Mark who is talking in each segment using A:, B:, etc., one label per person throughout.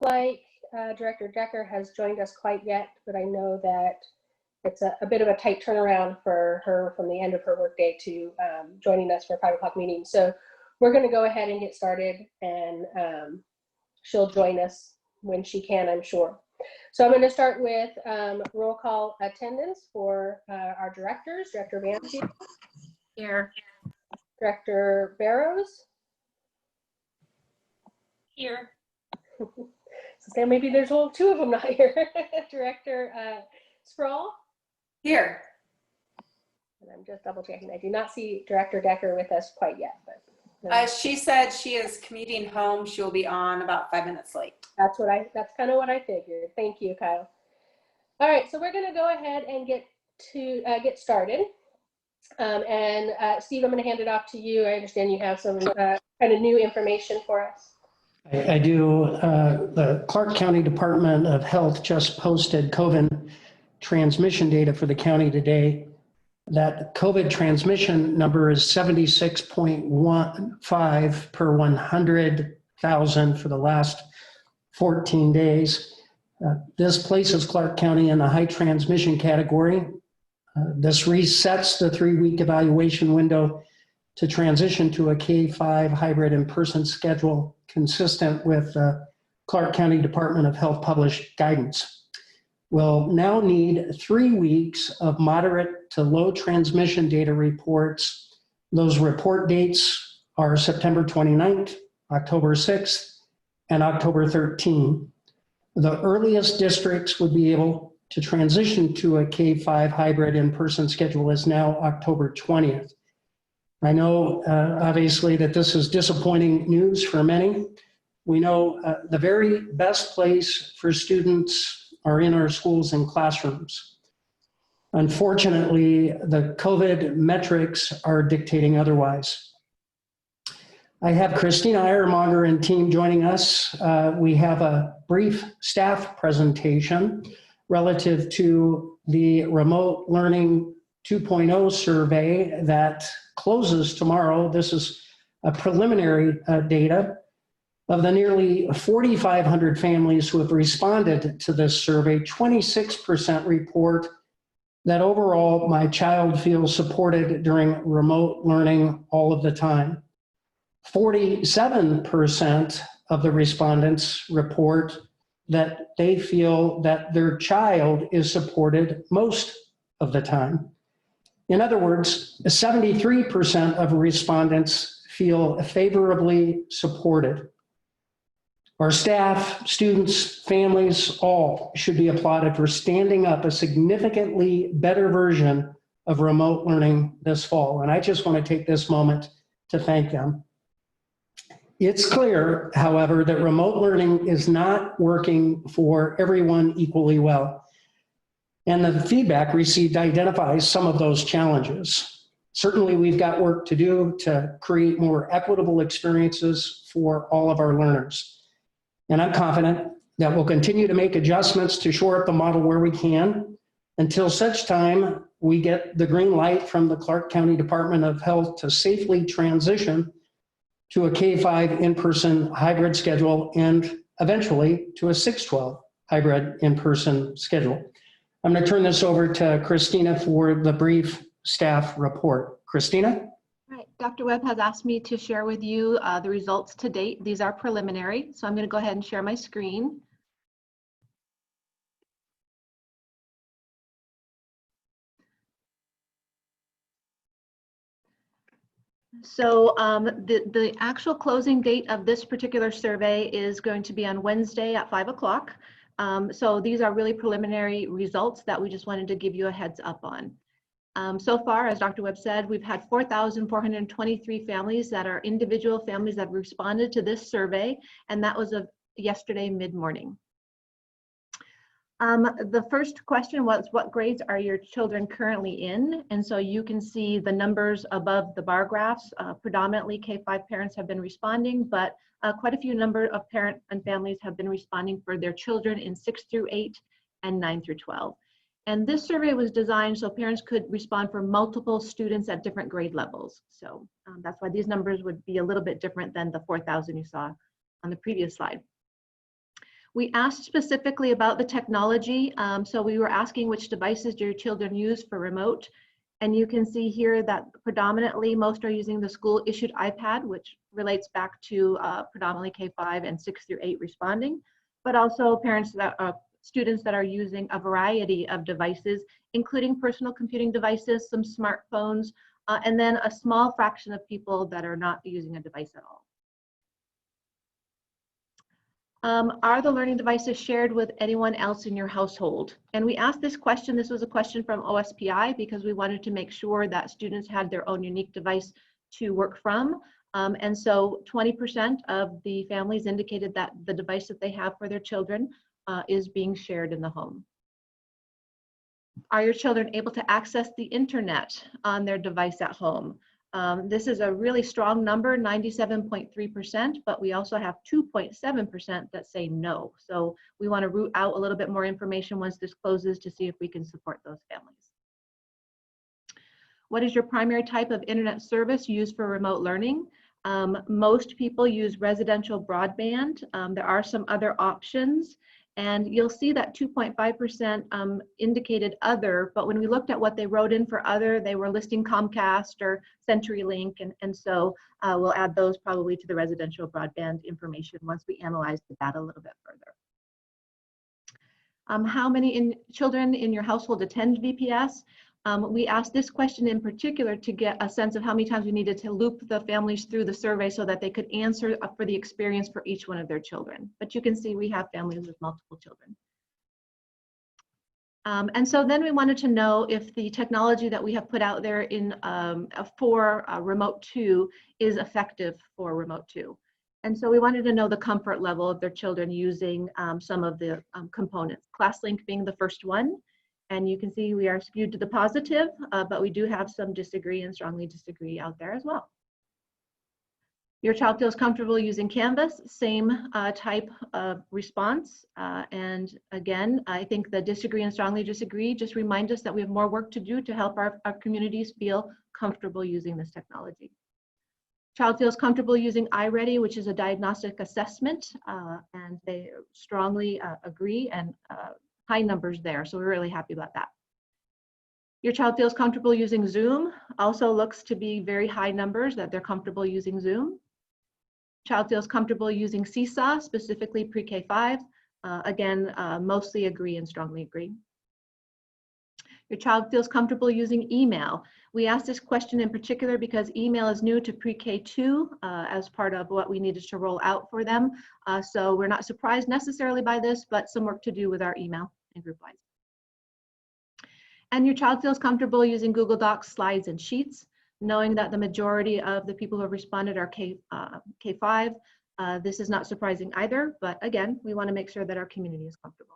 A: like Director Decker has joined us quite yet, but I know that it's a bit of a tight turnaround for her from the end of her workday to joining us for a 5 o'clock meeting. So we're going to go ahead and get started, and she'll join us when she can, I'm sure. So I'm going to start with roll call attendance for our directors. Director Vance.
B: Here.
A: Director Barrows.
B: Here.
A: So maybe there's two of them not here. Director Sproul.
B: Here.
A: And I'm just double checking. I do not see Director Decker with us quite yet, but
B: She said she is commuting home. She'll be on about 5 minutes late.
A: that's kind of what I figured. Thank you, Kyle. All right, so we're going to go ahead and get started. Steve, I'm going to hand it off to you. I understand you have some kind of new information for us.
C: I do. The Clark County Department of Health just posted COVID transmission data for the county today. That COVID transmission number is 76.15 per 100,000 for the last 14 days. This places Clark County in the high transmission category. This resets the 3-week evaluation window to transition to a K-5 hybrid in-person schedule consistent with Clark County Department of Health published guidance. We'll now need 3 weeks of moderate to low transmission data reports. Those report dates are September 29th, October 6th, and October 13th. The earliest districts would be able to transition to a K-5 hybrid in-person schedule is now October 20th. I know, obviously, that this is disappointing news for many. We know the very best place for students are in our schools and classrooms. Unfortunately, the COVID metrics are dictating otherwise. I have Christina Ironmonger and team joining us. We have a brief staff presentation relative to the Remote Learning 2.0 survey that closes tomorrow. This is a preliminary data. Of the nearly 4,500 families who have responded to this survey, 26% report that overall my child feels supported during remote learning all of the time. 47% of the respondents report that they feel that their child is supported most of the time. In other words, 73% of respondents feel favorably supported. Our staff, students, families, all should be applauded for standing up a significantly better version of remote learning this fall. And I just want to take this moment to thank them. It's clear, however, that remote learning is not working for everyone equally well. And the feedback received identifies some of those challenges. Certainly, we've got work to do to create more equitable experiences for all of our learners. And I'm confident that we'll continue to make adjustments to shore up the model where we can until such time we get the green light from the Clark County Department of Health to safely transition to a K-5 in-person hybrid schedule and eventually to a 6-12 hybrid in-person schedule. I'm going to turn this over to Christina for the brief staff report. Christina?
D: Right. Dr. Webb has asked me to share with you the results to date. These are preliminary, so I'm going to go ahead and share my screen. So the actual closing date of this particular survey is going to be on Wednesday at 5 o'clock. So these are really preliminary results that we just wanted to give you a heads up on. So far, as Dr. Webb said, we've had 4,423 families that are individual families that have responded to this survey, and that was of yesterday mid-morning. The first question was, what grades are your children currently in? And so you can see the numbers above the bar graphs. Predominantly K-5 parents have been responding, but quite a few number of parents and families have been responding for their children in 6 through 8 and 9 through 12. And this survey was designed so parents could respond for multiple students at different grade levels. So that's why these numbers would be a little bit different than the 4,000 you saw on the previous slide. We asked specifically about the technology. So we were asking which devices do your children use for remote. And you can see here that predominantly most are using the school issued iPad, which relates back to predominantly K-5 and 6 through 8 responding, but also parents that students that are using a variety of devices, including personal computing devices, some smartphones, and then a small fraction of people that are not using a device at all. Are the learning devices shared with anyone else in your household? And we asked this question, this was a question from OSPI, because we wanted to make sure that students had their own unique device to work from. And so 20% of the families indicated that the device that they have for their children is being shared in the home. Are your children able to access the internet on their device at home? This is a really strong number, 97.3%, but we also have 2.7% that say no. So we want to root out a little bit more information once this closes to see if we can support those families. What is your primary type of internet service used for remote learning? Most people use residential broadband. There are some other options. And you'll see that 2.5% indicated other, but when we looked at what they wrote in for other, they were listing Comcast or CenturyLink, and so we'll add those probably to the residential broadband information once we analyze the data a little bit further. How many children in your household attend VPS? We asked this question in particular to get a sense of how many times we needed to loop the families through the survey so that they could answer for the experience for each one of their children. But you can see we have families with multiple children. And so then we wanted to know if the technology that we have put out there in for Remote 2 is effective for Remote 2. And so we wanted to know the comfort level of their children using some of the components, ClassLink being the first one. And you can see we are skewed to the positive, but we do have some disagree and strongly disagree out there as well. Your child feels comfortable using Canvas, same type of response. And again, I think the disagree and strongly disagree just remind us that we have more work to do to help our communities feel comfortable using this technology. Child feels comfortable using iReady, which is a diagnostic assessment, and they strongly agree and high numbers there, so we're really happy about that. Your child feels comfortable using Zoom, also looks to be very high numbers that they're comfortable using Zoom. Child feels comfortable using Seesaw, specifically pre-K5. Again, mostly agree and strongly agree. Your child feels comfortable using email. We asked this question in particular because email is new to pre-K2 as part of what we needed to roll out for them. So we're not surprised necessarily by this, but some work to do with our email and GroupWise. And your child feels comfortable using Google Docs, slides, and sheets, knowing that the majority of the people who have responded are K5. This is not surprising either, but again, we want to make sure that our community is comfortable.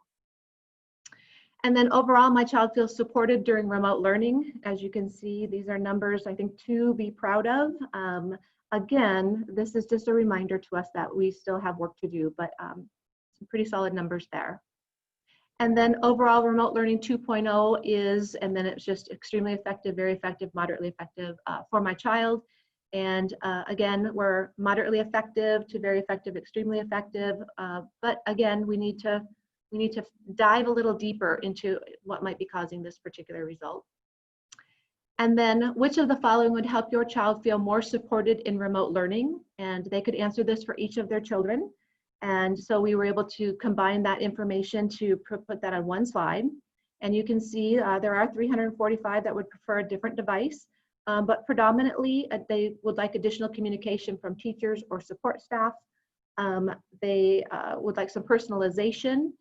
D: And then overall, my child feels supported during remote learning. As you can see, these are numbers I think to be proud of. Again, this is just a reminder to us that we still have work to do, but some pretty solid numbers there. And then overall remote learning 2.0 is, and then it's just extremely effective, very effective, moderately effective for my child. And again, we're moderately effective to very effective, extremely effective. But again, we need to dive a little deeper into what might be causing this particular result. And then which of the following would help your child feel more supported in remote learning? And they could answer this for each of their children. And so we were able to combine that information to put that on one slide. And you can see there are 345 that would prefer a different device, but predominantly they would like additional communication from teachers or support staff. They would like some personalization,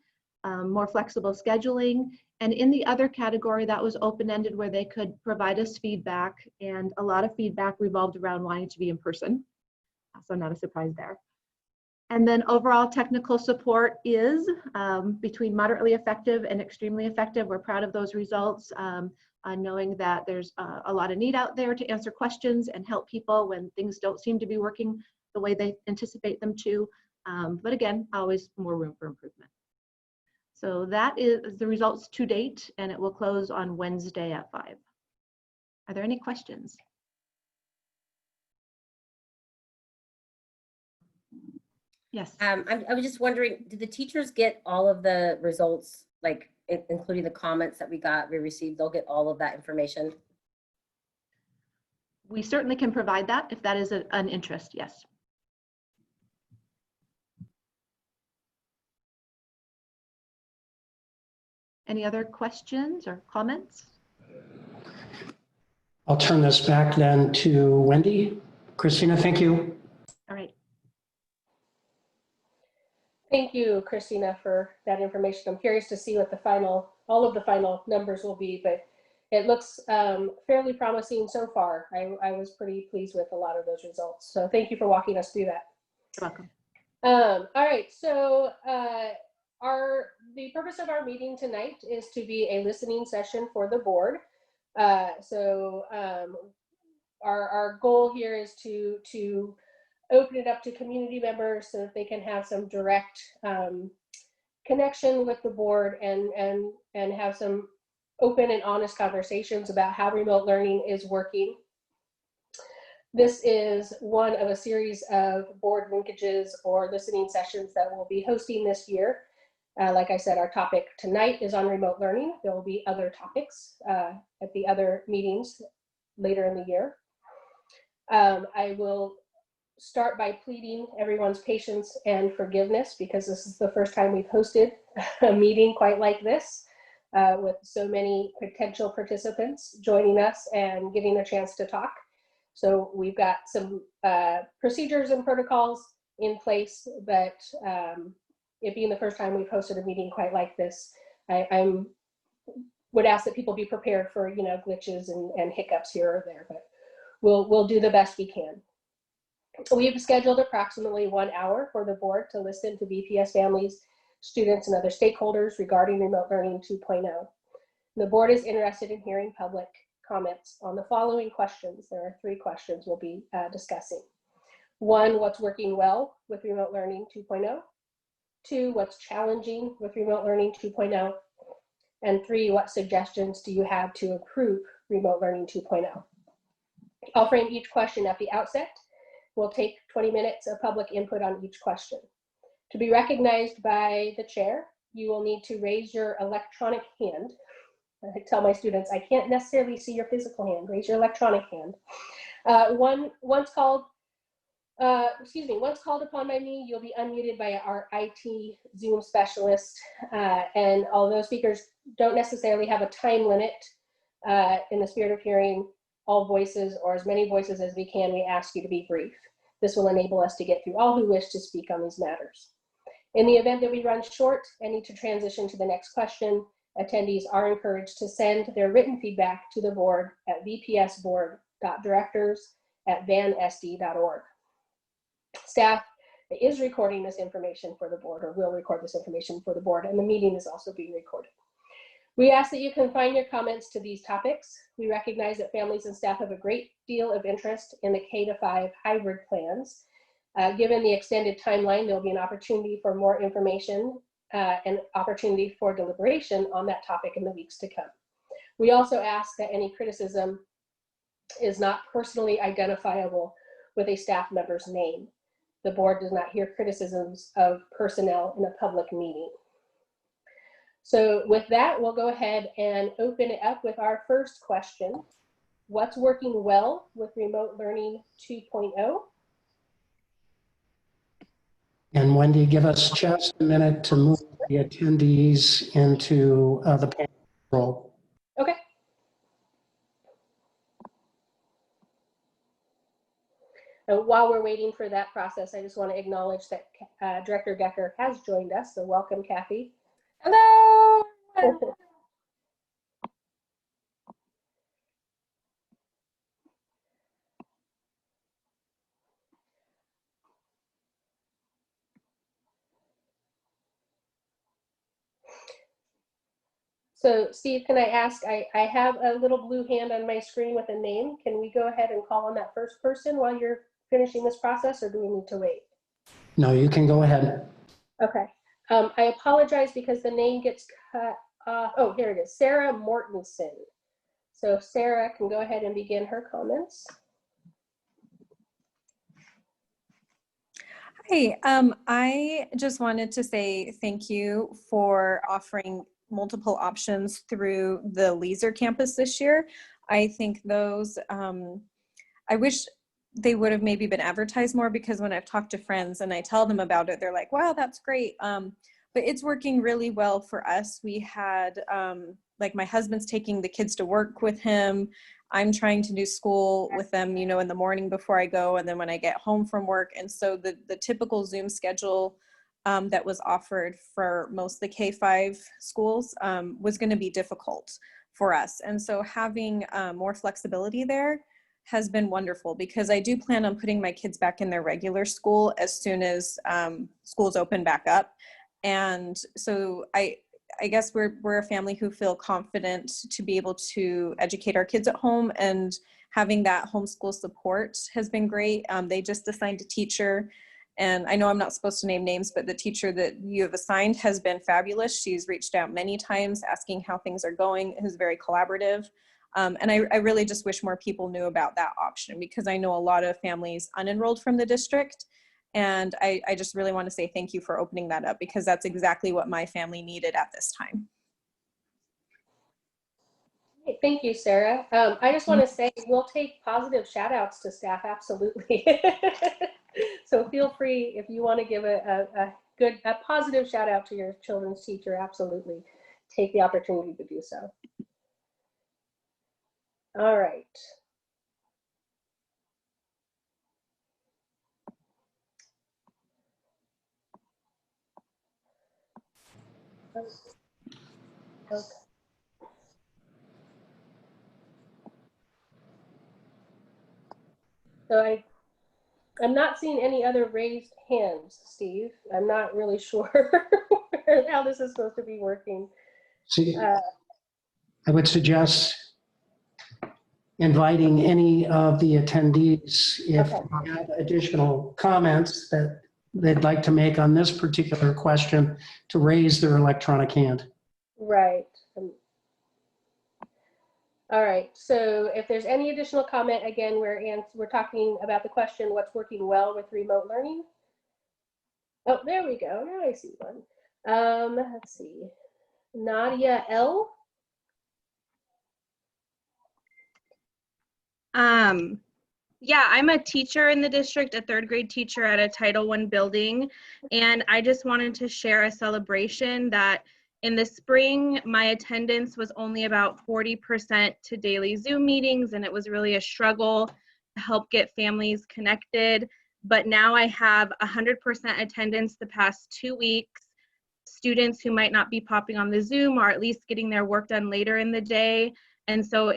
D: more flexible scheduling, and in the other category that was open-ended where they could provide us feedback, and a lot of feedback revolved around wanting to be in person, so not a surprise there. And then overall technical support is between moderately effective and extremely effective. We're proud of those results, knowing that there's a lot of need out there to answer questions and help people when things don't seem to be working the way they anticipate them to, but again, always more room for improvement. So that is the results to date, and it will close on Wednesday at 5. Are there any questions? Yes.
E: I was just wondering, did the teachers get all of the results, like including the comments that we received? They'll get all of that information?
D: We certainly can provide that if that is an interest, yes. Any other questions or comments?
C: I'll turn this back then to Wendy. Christina, thank you.
D: All right.
A: Thank you, Christina, for that information. I'm curious to see what all of the final numbers will be, but it looks fairly promising so far. I was pretty pleased with a lot of those results. So thank you for walking us through that.
D: You're welcome.
A: All right, so the purpose of our meeting tonight is to be a listening session for the board. Our goal here is to open it up to community members so that they can have some direct connection with the board and have some open and honest conversations about how remote learning is working. This is one of a series of board linkages or listening sessions that we'll be hosting this year. Like I said, our topic tonight is on remote learning. There will be other topics at the other meetings later in the year. I will start by pleading everyone's patience and forgiveness because this is the first time we've hosted a meeting quite like this with so many potential participants joining us and getting a chance to talk. So we've got some procedures and protocols in place, but it being the first time we've hosted a meeting quite like this, I would ask that people be prepared for glitches and hiccups here or there, but we'll do the best we can. We've scheduled approximately 1 hour for the board to listen to BPS families, students, and other stakeholders regarding remote learning 2.0. The board is interested in hearing public comments on the following questions. There are 3 questions we'll be discussing. 1, what's working well with remote learning 2.0? 2, what's challenging with remote learning 2.0? And 3, what suggestions do you have to improve remote learning 2.0? I'll frame each question at the outset. We'll take 20 minutes of public input on each question. To be recognized by the chair, you will need to raise your electronic hand. I tell my students, I can't necessarily see your physical hand. Raise your electronic hand. Once called upon by me, you'll be unmuted by our IT Zoom specialist. And although speakers don't necessarily have a time limit, in the spirit of hearing all voices or as many voices as we can, we ask you to be brief. This will enable us to get through all who wish to speak on these matters. In the event that we run short and need to transition to the next question, attendees are encouraged to send their written feedback to the board at vpsboard.directors@vansd.org. Staff is recording this information for the board, or will record this information for the board, and the meeting is also being recorded. We ask that you confine your comments to these topics. We recognize that families and staff have a great deal of interest in the K-5 hybrid plans. Given the extended timeline, there'll be an opportunity for more information and opportunity for deliberation on that topic in the weeks to come. We also ask that any criticism is not personally identifiable with a staff member's name. The board does not hear criticisms of personnel in a public meeting. So with that, we'll go ahead and open it up with our first question. What's working well with remote learning 2.0?
C: And Wendy, give us just a minute to move the attendees into the panel role.
A: Okay. While we're waiting for that process, I just want to acknowledge that Director Decker has joined us. So welcome, Kathy.
E: Hello.
A: So Steve, can I ask, I have a little blue hand on my screen with a name. Can we go ahead and call on that first person while you're finishing this process, or do we need to wait?
C: No, you can go ahead.
A: Okay. I apologize because the name gets cut off. Oh, here it is, Sarah Mortensen. So Sarah can go ahead and begin her comments.
F: Hey, I just wanted to say thank you for offering multiple options through the Leisure campus this year. I think those, I wish they would have maybe been advertised more, because when I've talked to friends and I tell them about it, they're like, wow, that's great. But it's working really well for us. We had, like, my husband's taking the kids to work with him. I'm trying to do school with them, you know, in the morning before I go, and then when I get home from work. And so the typical Zoom schedule that was offered for most of the K-5 schools was going to be difficult for us. And so having more flexibility there has been wonderful, because I do plan on putting my kids back in their regular school as soon as schools open back up. And so I guess we're a family who feel confident to be able to educate our kids at home, and having that homeschool support has been great. They just assigned a teacher, and I know I'm not supposed to name names, but the teacher that you have assigned has been fabulous. She's reached out many times asking how things are going, is very collaborative. And I really just wish more people knew about that option, because I know a lot of families unenrolled from the district. And I just really want to say thank you for opening that up, because that's exactly what my family needed at this time.
A: Thank you, Sarah. I just want to say we'll take positive shout outs to staff, absolutely. So feel free, if you want to give a positive shout out to your children's teacher, absolutely take the opportunity to do so. All right. Okay. So I'm not seeing any other raised hands, Steve. I'm not really sure how this is supposed to be working.
C: See, I would suggest inviting any of the attendees, if they have additional comments that they'd like to make on this particular question, to raise their electronic hand.
A: Right. All right. So if there's any additional comment, again, we're talking about the question, what's working well with remote learning? Oh, there we go. Now I see one. Let's see. Nadia L.
G: Yeah, I'm a teacher in the district, a third grade teacher at a Title I building. And I just wanted to share a celebration that in the spring, my attendance was only about 40% to daily Zoom meetings, and it was really a struggle to help get families connected. But now I have 100% attendance the past 2 weeks. Students who might not be popping on the Zoom are at least getting their work done later in the day. And so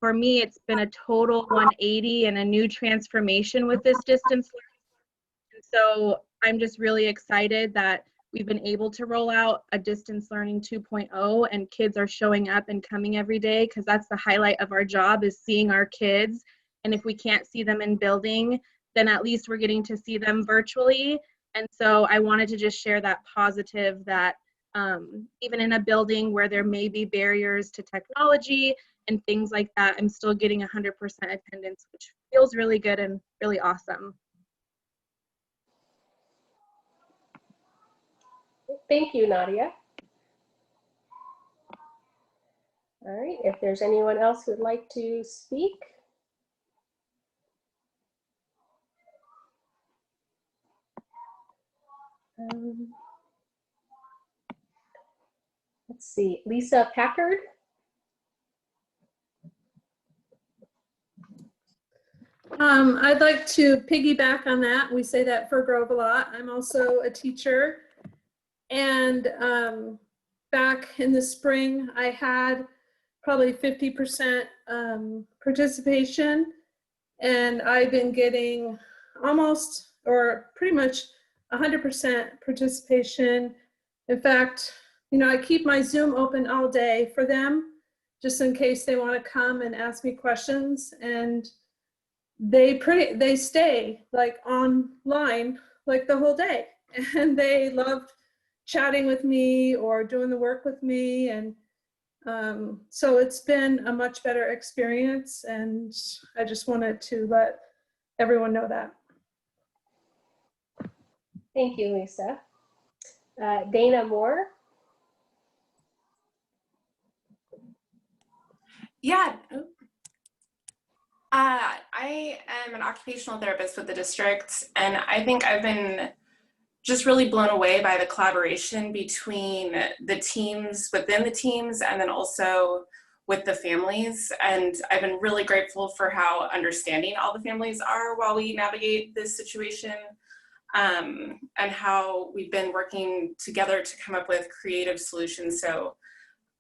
G: for me, it's been a total 180 and a new transformation with this distance learning. And so I'm just really excited that we've been able to roll out a distance learning 2.0, and kids are showing up and coming every day, because that's the highlight of our job, is seeing our kids. And if we can't see them in building, then at least we're getting to see them virtually. And so I wanted to just share that positive that even in a building where there may be barriers to technology and things like that, I'm still getting 100% attendance, which feels really good and really awesome.
A: Thank you, Nadia. All right, if there's anyone else who would like to speak. Let's see, Lisa Packard.
H: I'd like to piggyback on that. We say that for Grove a lot. I'm also a teacher. And back in the spring, I had probably 50% participation. And I've been getting almost, or pretty much 100% participation. In fact, you know, I keep my Zoom open all day for them, just in case they want to come and ask me questions. And they stay like online like the whole day, and they loved chatting with me or doing the work with me. And so it's been a much better experience, and I just wanted to let everyone know that.
A: Thank you, Lisa. Dana Moore.
I: Yeah. I am an occupational therapist with the district, and I think I've been just really blown away by the collaboration between the teams within the teams and then also with the families. And I've been really grateful for how understanding all the families are while we navigate this situation, and how we've been working together to come up with creative solutions so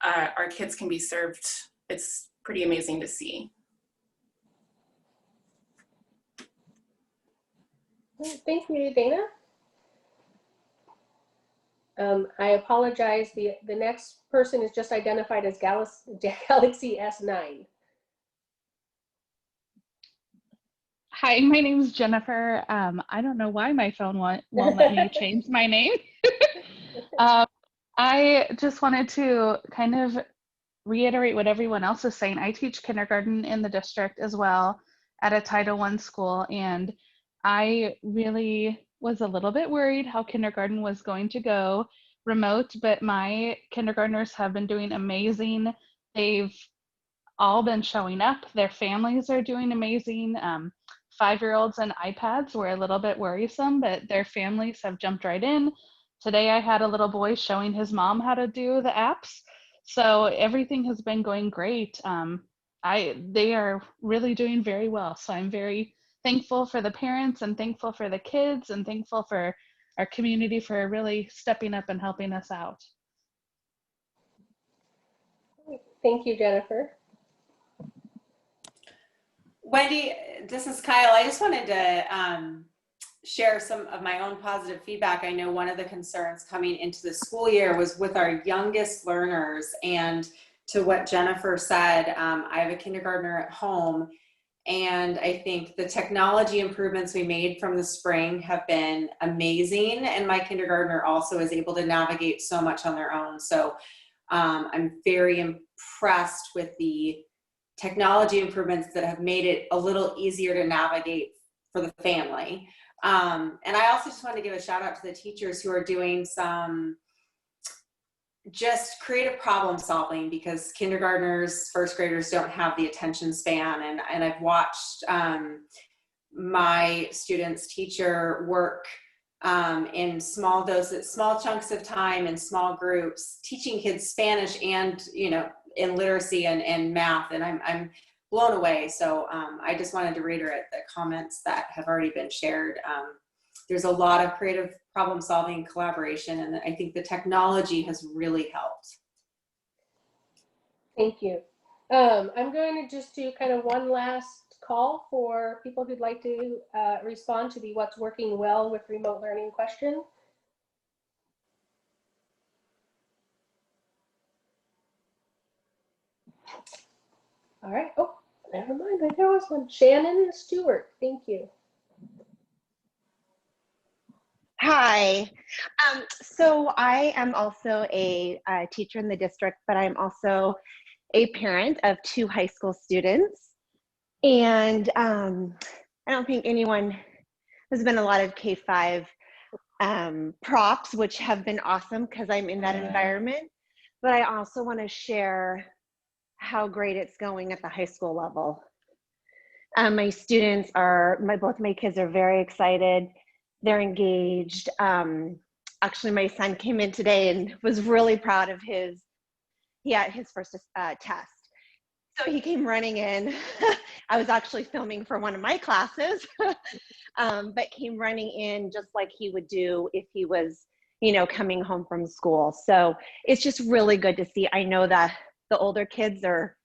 I: our kids can be served. It's pretty amazing to see.
A: Thank you, Dana. I apologize. The next person is just identified as Galaxy S9.
J: Hi, my name is Jennifer. I don't know why my phone won't let me change my name. I just wanted to kind of reiterate what everyone else is saying. I teach kindergarten in the district as well at a Title I school, and I really was a little bit worried how kindergarten was going to go remote, but my kindergartners have been doing amazing. They've all been showing up. Their families are doing amazing. 5-year-olds and iPads were a little bit worrisome, but their families have jumped right in. Today I had a little boy showing his mom how to do the apps. So everything has been going great. They are really doing very well. So I'm very thankful for the parents and thankful for the kids and thankful for our community for really stepping up and helping us out.
A: Thank you, Jennifer.
B: Wendy, this is Kyle. I just wanted to share some of my own positive feedback. I know one of the concerns coming into the school year was with our youngest learners, and to what Jennifer said, I have a kindergartner at home, and I think the technology improvements we made from the spring have been amazing, and my kindergartner also is able to navigate so much on their own. So I'm very impressed with the technology improvements that have made it a little easier to navigate for the family. And I also just wanted to give a shout out to the teachers who are doing some just creative problem solving, because kindergartners, first graders don't have the attention span. And I've watched my students' teacher work in small doses, small chunks of time in small groups, teaching kids Spanish and, in literacy and math, and I'm blown away. So I just wanted to reiterate the comments that have already been shared. There's a lot of creative problem solving, collaboration, and I think the technology has really helped.
A: Thank you. I'm going to just do kind of one last call for people who'd like to respond to the what's working well with remote learning question. All right. Oh, never mind. There was one. Shannon Stewart. Thank you.
K: Hi. So I am also a teacher in the district, but I'm also a parent of 2 high school students. And I don't think there's been a lot of K-5 props, which have been awesome because I'm in that environment. But I also want to share how great it's going at the high school level. My students both my kids are very excited. They're engaged. Actually, my son came in today and was really proud of his first test. So he came running in. I was actually filming for one of my classes, but came running in just like he would do if he was, coming home from school. So it's just really good to see. I know that the older kids are,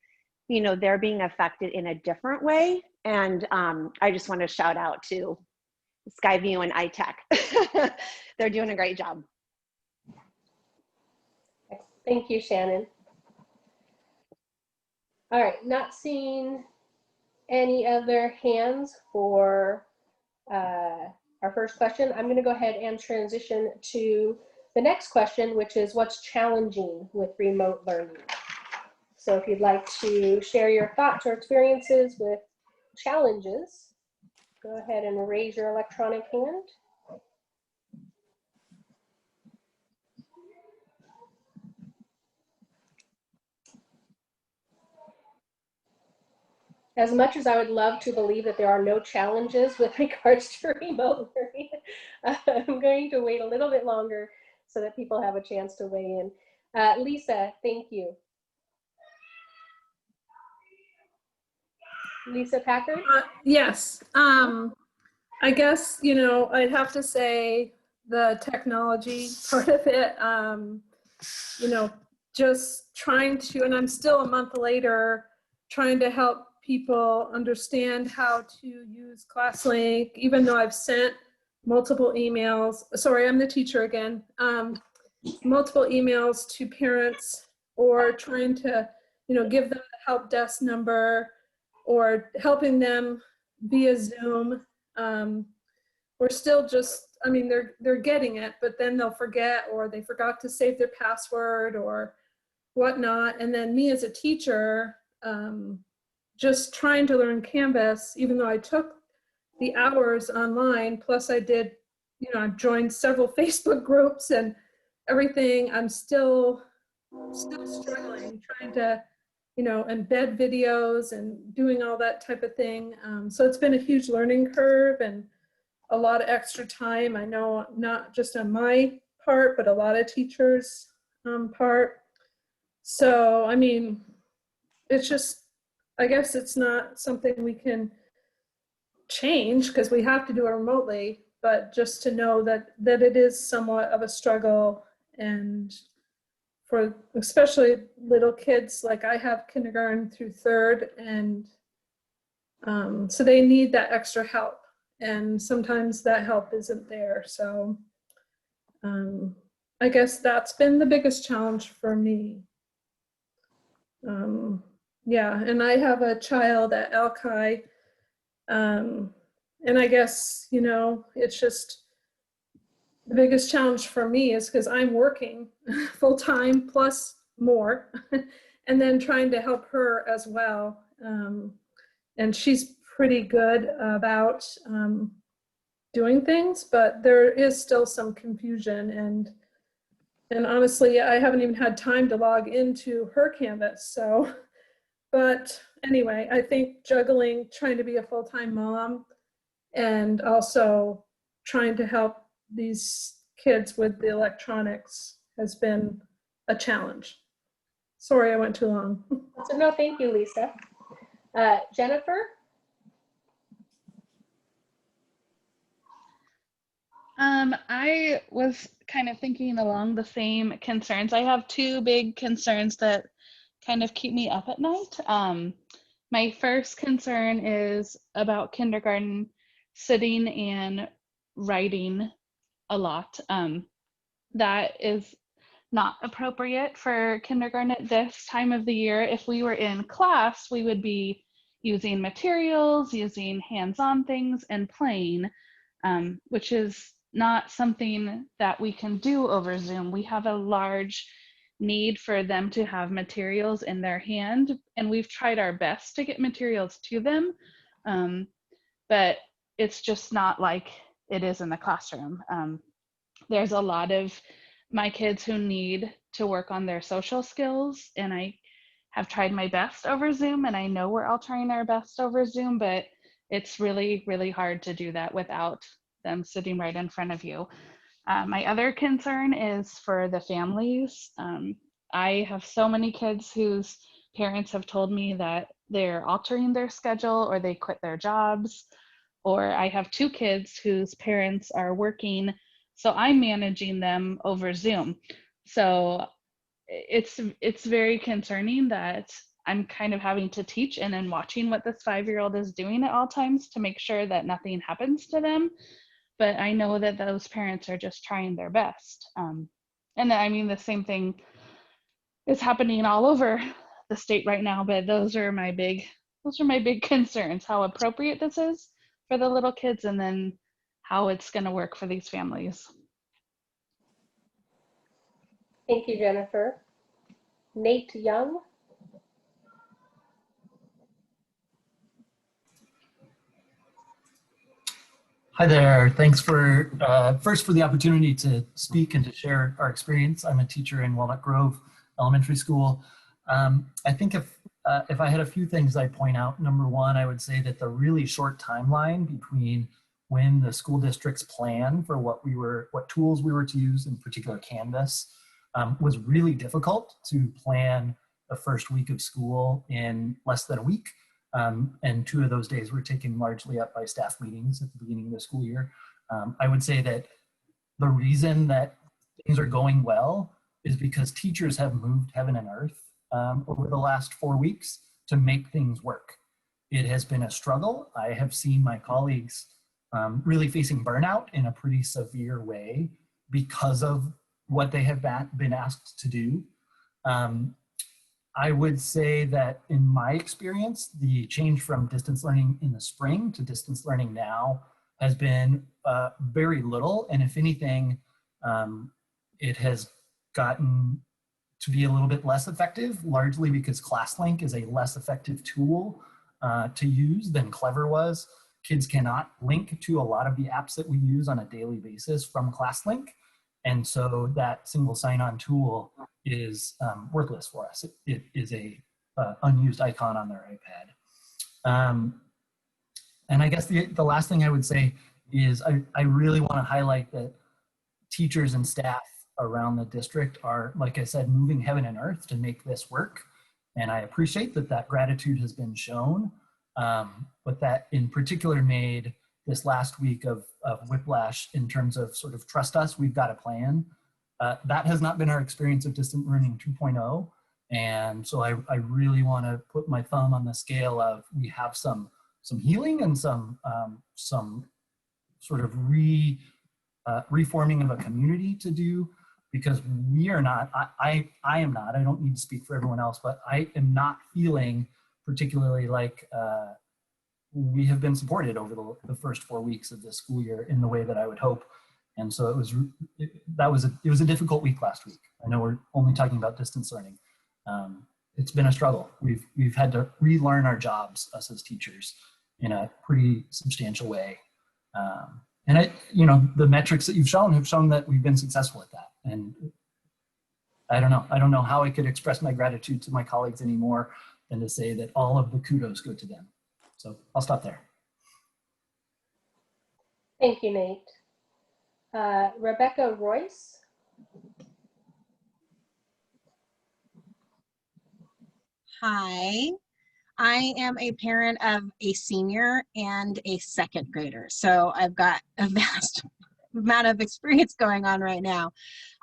K: they're being affected in a different way. And I just want to shout out to Skyview and iTech. They're doing a great job.
A: Thank you, Shannon. All right, not seeing any other hands for our first question. I'm going to go ahead and transition to the next question, which is what's challenging with remote learning? So if you'd like to share your thoughts or experiences with challenges, go ahead and raise your electronic hand. as much as I would love to believe that there are no challenges with regards to remote learning, I'm going to wait a little bit longer so that people have a chance to weigh in. Lisa, thank you. Lisa Packard?
H: Yes. I guess, you know, I'd have to say the technology part of it, you know, just trying to, and I'm still a month later, trying to help people understand how to use ClassLink, even though I've sent multiple emails. Sorry, I'm the teacher again. Multiple emails to parents, or trying to, you know, give them the help desk number, or helping them via Zoom. We're still just, I mean, they're getting it, but then they'll forget, or they forgot to save their password or whatnot. And then me as a teacher, just trying to learn Canvas, even though I took the hours online, plus I did, you know, I've joined several Facebook groups and everything. I'm still struggling, trying to, you know, embed videos and doing all that type of thing. So it's been a huge learning curve and a lot of extra time. I know not just on my part, but a lot of teachers' part. So, I mean, it's just, I guess it's not something we can change because we have to do it remotely, but just to know that it is somewhat of a struggle, and for especially little kids, like I have kindergarten through third, and so they need that extra help, and sometimes that help isn't there. So I guess that's been the biggest challenge for me. Yeah, and I have a child at Alki, and I guess, you know, it's just the biggest challenge for me is because I'm working full time plus more, and then trying to help her as well. And she's pretty good about doing things, but there is still some confusion, and honestly, I haven't even had time to log into her Canvas. So, but anyway, I think juggling, trying to be a full-time mom and also trying to help these kids with the electronics has been a challenge. Sorry, I went too long.
A: So no, thank you, Lisa. Jennifer?
J: I was kind of thinking along the same concerns. I have two big concerns that kind of keep me up at night. My first concern is about kindergarten sitting and writing a lot. That is not appropriate for kindergarten at this time of the year. If we were in class, we would be using materials, using hands-on things, and playing, which is not something that we can do over Zoom. We have a large need for them to have materials in their hand, and we've tried our best to get materials to them, but it's just not like it is in the classroom. There's a lot of my kids who need to work on their social skills, and I have tried my best over Zoom, and I know we're all trying our best over Zoom, but it's really, really hard to do that without them sitting right in front of you. My other concern is for the families. I have so many kids whose parents have told me that they're altering their schedule or they quit their jobs, or I have two kids whose parents are working, so I'm managing them over Zoom. So it's very concerning that I'm kind of having to teach and then watching what this 5-year-old is doing at all times to make sure that nothing happens to them. But I know that those parents are just trying their best. And I mean, the same thing is happening all over the state right now, but those are my big concerns, how appropriate this is for the little kids, and then how it's going to work for these families.
A: Thank you, Jennifer. Nate Young?
L: Hi there. Thanks for first for the opportunity to speak and to share our experience. I'm a teacher in Walnut Grove Elementary School. I think if if I had a few things I'd point out, number one, I would say that the really short timeline between when the school district's plan for what tools we were to use, in particular Canvas, was really difficult to plan the first week of school in less than a week. And 2 of those days were taken largely up by staff meetings at the beginning of the school year. I would say that the reason that things are going well is because teachers have moved heaven and earth over the last 4 weeks to make things work. It has been a struggle. I have seen my colleagues really facing burnout in a pretty severe way because of what they have been asked to do. I would say that in my experience, the change from distance learning in the spring to distance learning now has been very little. And if anything, it has gotten to be a little bit less effective, largely because ClassLink is a less effective tool to use than Clever was. Kids cannot link to a lot of the apps that we use on a daily basis from ClassLink. And so that single sign-on tool is worthless for us. It is a unused icon on their iPad. And I guess the last thing I would say is I really want to highlight that teachers and staff around the district are, like I said, moving heaven and earth to make this work. And I appreciate that gratitude has been shown, but that in particular made this last week of whiplash in terms of sort of trust us, we've got a plan. That has not been our experience of distant learning 2.0. And so I really want to put my thumb on the scale of we have some healing and some sort of reforming of a community to do, because we are not, I am not, I don't need to speak for everyone else, but I am not feeling particularly like we have been supported over the first 4 weeks of this school year in the way that I would hope. And so it was a difficult week last week. I know we're only talking about distance learning. It's been a struggle. We've had to relearn our jobs, us as teachers, in a pretty substantial way. And the metrics that you've shown have shown that we've been successful at that. And I don't know how I could express my gratitude to my colleagues anymore than to say that all of the kudos go to them. So I'll stop there.
A: Thank you, Nate. Rebecca Royce.
M: Hi, I am a parent of a senior and a second grader. So I've got a vast amount of experience going on right now.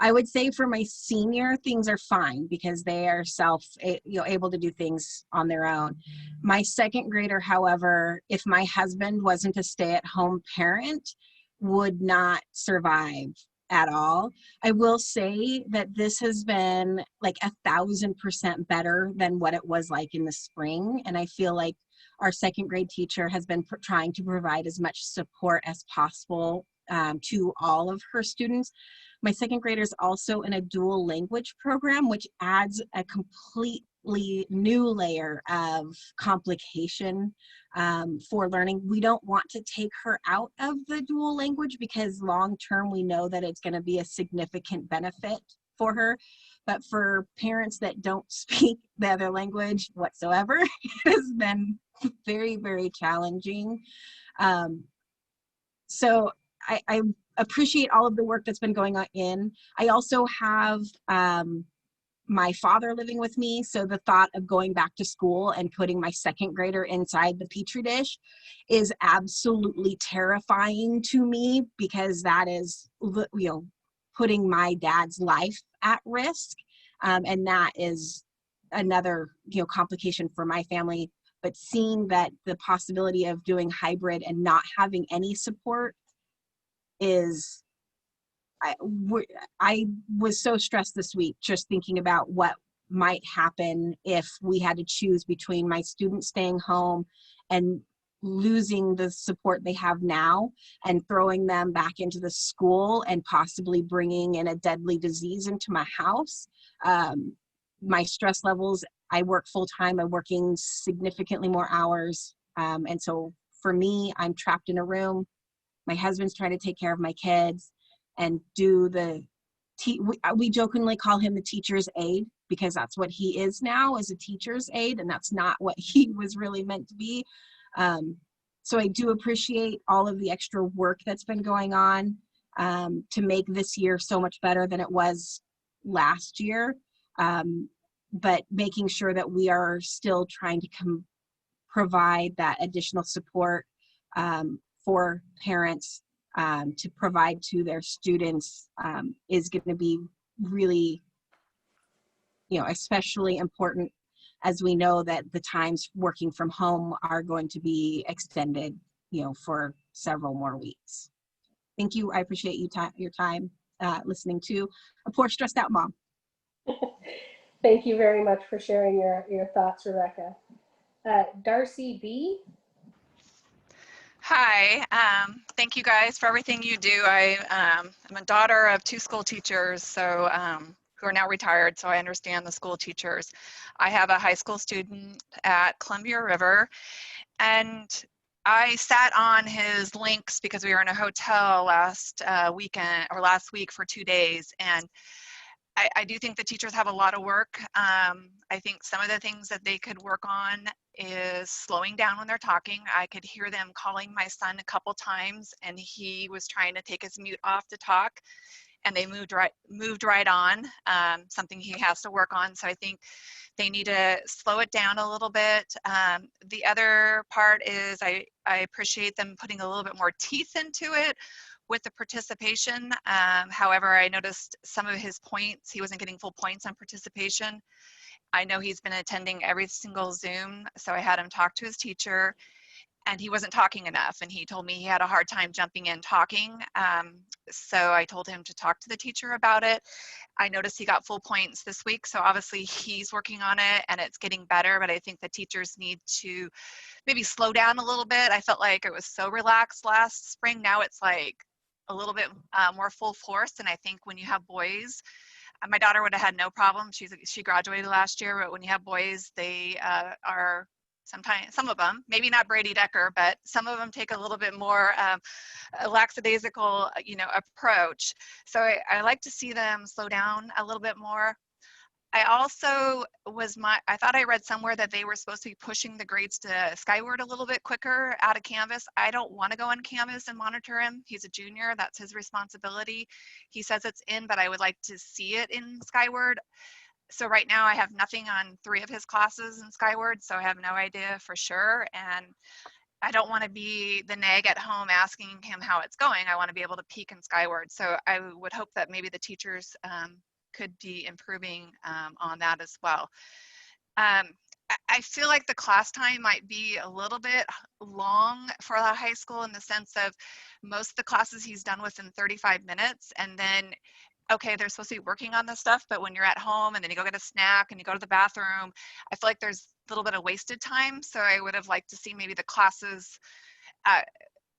M: I would say for my senior, things are fine because they are able to do things on their own. My second grader, however, if my husband wasn't a stay-at-home parent, would not survive at all. I will say that this has been like 1,000% better than what it was like in the spring. And I feel like our second grade teacher has been trying to provide as much support as possible to all of her students. My second grader is also in a dual language program, which adds a completely new layer of complication for learning. We don't want to take her out of the dual language because long-term we know that it's going to be a significant benefit for her. But for parents that don't speak the other language whatsoever, it has been very, very challenging. So I appreciate all of the work that's been going on in. I also have my father living with me, so the thought of going back to school and putting my second grader inside the petri dish is absolutely terrifying to me, because that is, putting my dad's life at risk, and that is another complication for my family. But seeing that the possibility of doing hybrid and not having any support is, I was so stressed this week just thinking about what might happen if we had to choose between my students staying home and losing the support they have now and throwing them back into the school and possibly bringing in a deadly disease into my house. My stress levels, I work full-time, I'm working significantly more hours. And so for me, I'm trapped in a room. My husband's trying to take care of my kids and do the we jokingly call him the teacher's aide because that's what he is now, as a teacher's aide, and that's not what he was really meant to be. So I do appreciate all of the extra work that's been going on to make this year so much better than it was last year, but making sure that we are still trying to provide that additional support for parents to provide to their students is going to be really, especially important, as we know that the times working from home are going to be extended, for several more weeks. Thank you. I appreciate your time listening to a poor, stressed out mom.
A: Thank you very much for sharing your thoughts, Rebecca. DarciB.
N: Hi, thank you guys for everything you do. I'm a daughter of 2 school teachers, so who are now retired, so I understand the school teachers. I have a high school student at Columbia River, and I sat on his links because we were in a hotel last week for 2 days, and I do think the teachers have a lot of work. I think some of the things that they could work on is slowing down when they're talking. I could hear them calling my son a couple times, and he was trying to take his mute off to talk, and they moved right on, something he has to work on. So I think they need to slow it down a little bit. The other part is I appreciate them putting a little bit more teeth into it with the participation. However, I noticed some of his points, he wasn't getting full points on participation. I know he's been attending every single Zoom, so I had him talk to his teacher, and he wasn't talking enough, and he told me he had a hard time jumping in talking. So I told him to talk to the teacher about it. I noticed he got full points this week, so obviously he's working on it and it's getting better, but I think the teachers need to maybe slow down a little bit. I felt like it was so relaxed last spring. Now it's like a little bit more full force, and I think when you have boys, my daughter would have had no problem. She graduated last year, but when you have boys, they are sometimes, some of them, maybe not Brady Decker, but some of them take a little bit more lackadaisical, approach. So I like to see them slow down a little bit more. I also I thought I read somewhere that they were supposed to be pushing the grades to Skyward a little bit quicker out of Canvas. I don't want to go on Canvas and monitor him. He's a junior, that's his responsibility. He says it's in, but I would like to see it in Skyward. So right now I have nothing on 3 of his classes in Skyward, so I have no idea for sure. And I don't want to be the nag at home asking him how it's going. I want to be able to peek in Skyward. So I would hope that maybe the teachers could be improving on that as well. I feel like the class time might be a little bit long for the high school, in the sense of most of the classes he's done within 35 minutes. And then, okay, they're supposed to be working on this stuff, but when you're at home and then you go get a snack and you go to the bathroom, I feel like there's a little bit of wasted time. So I would have liked to see maybe the classes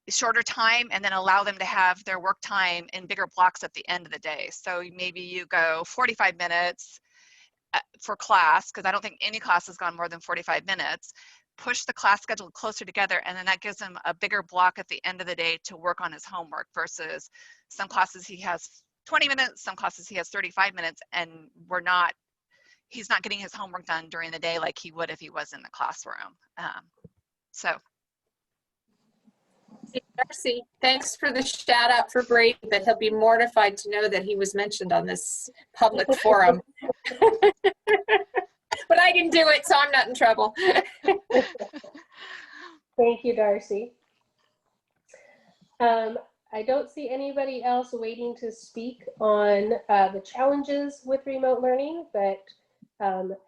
N: shorter time, and then allow them to have their work time in bigger blocks at the end of the day. So maybe you go 45 minutes for class, because I don't think any class has gone more than 45 minutes, push the class schedule closer together, and then that gives him a bigger block at the end of the day to work on his homework, versus some classes he has 20 minutes, some classes he has 35 minutes, and he's not getting his homework done during the day like he would if he was in the classroom. So.
O: Hey, Darcy, thanks for the shout out for Brady, but he'll be mortified to know that he was mentioned on this public forum. But I can do it, so I'm not in trouble.
A: Thank you, Darcy. I don't see anybody else waiting to speak on the challenges with remote learning, but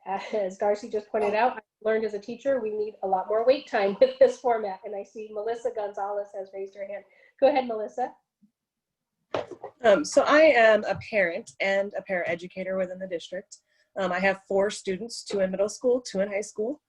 A: as Darcy just pointed out, I learned as a teacher, we need a lot more wait time with this format. And I see Melissa Gonzalez has raised her hand. Go ahead, Melissa.
P: So I am a parent and a paraeducator within the district. I have 4 students, 2 in middle school, 2 in high school.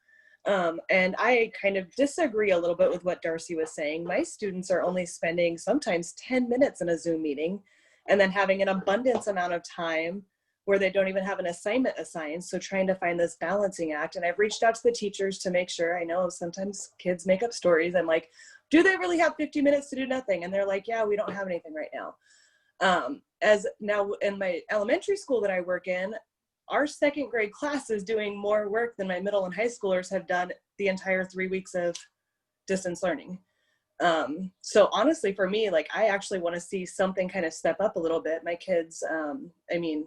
P: And I kind of disagree a little bit with what Darcy was saying. My students are only spending sometimes 10 minutes in a Zoom meeting, and then having an abundance amount of time where they don't even have an assignment assigned. So trying to find this balancing act. And I've reached out to the teachers to make sure. I know sometimes kids make up stories. I'm like, do they really have 50 minutes to do nothing? And they're like, yeah, we don't have anything right now. As now in my elementary school that I work in, our second grade class is doing more work than my middle and high schoolers have done the entire 3 weeks of distance learning. So honestly, for me, like, I actually want to see something kind of step up a little bit. My kids, I mean,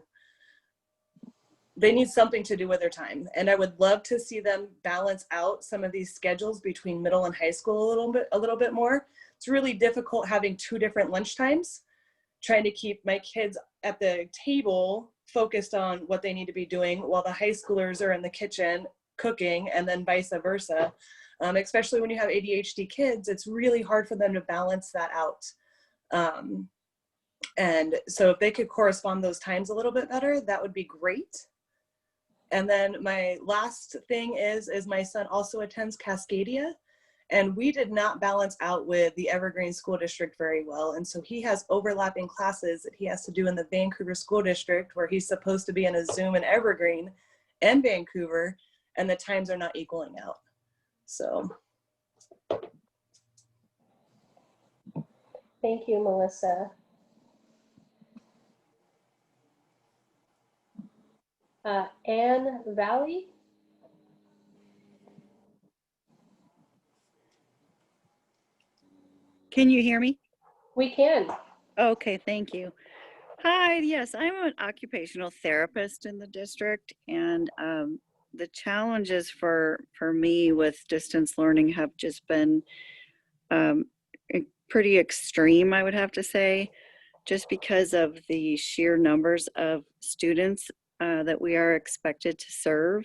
P: they need something to do with their time. And I would love to see them balance out some of these schedules between middle and high school a little bit more. It's really difficult having 2 different lunch times, trying to keep my kids at the table focused on what they need to be doing while the high schoolers are in the kitchen cooking, and then vice versa. Especially when you have ADHD kids, it's really hard for them to balance that out. And so if they could correspond those times a little bit better, that would be great. And then my last thing is my son also attends Cascadia, and we did not balance out with the Evergreen School District very well. And so he has overlapping classes that he has to do in the Vancouver School District, where he's supposed to be in a Zoom in Evergreen and Vancouver, and the times are not equaling out. So.
A: Thank you, Melissa. Anne Vallee?
Q: Can you hear me?
A: We can.
Q: Okay, thank you. Hi, yes, I'm an occupational therapist in the district, and the challenges for me with distance learning have just been pretty extreme, I would have to say, just because of the sheer numbers of students that we are expected to serve.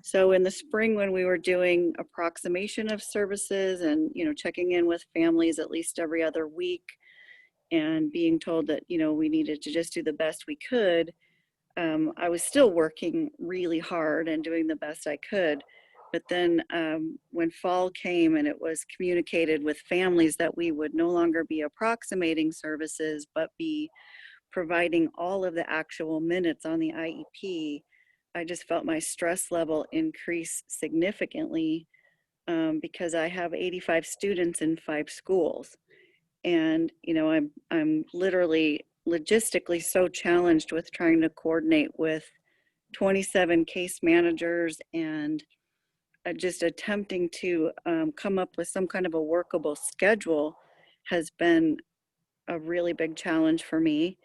Q: So in the spring, when we were doing approximation of services and, checking in with families at least every other week and being told that, we needed to just do the best we could, I was still working really hard and doing the best I could. But then when fall came and it was communicated with families that we would no longer be approximating services, but be providing all of the actual minutes on the IEP, I just felt my stress level increase significantly because I have 85 students in 5 schools. And, I'm literally logistically so challenged with trying to coordinate with 27 case managers and just attempting to come up with some kind of a workable schedule has been a really big challenge for me.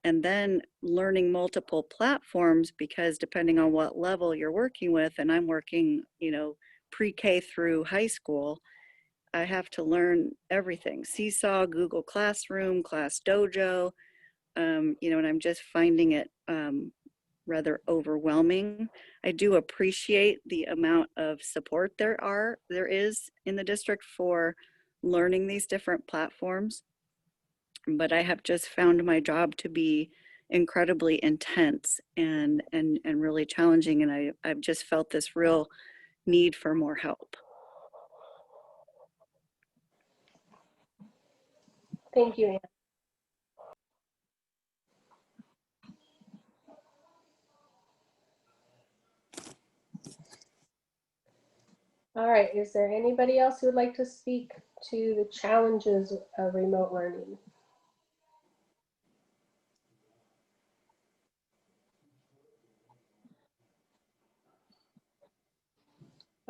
Q: And then learning multiple platforms, because depending on what level you're working with, and I'm working, pre-K through high school, I have to learn everything. Seesaw, Google Classroom, Class Dojo, and I'm just finding it rather overwhelming. I do appreciate the amount of support there is in the district for learning these different platforms, but I have just found my job to be incredibly intense and really challenging, and I've just felt this real need for more help.
A: Thank you, Anne. All right, is there anybody else who would like to speak to the challenges of remote learning?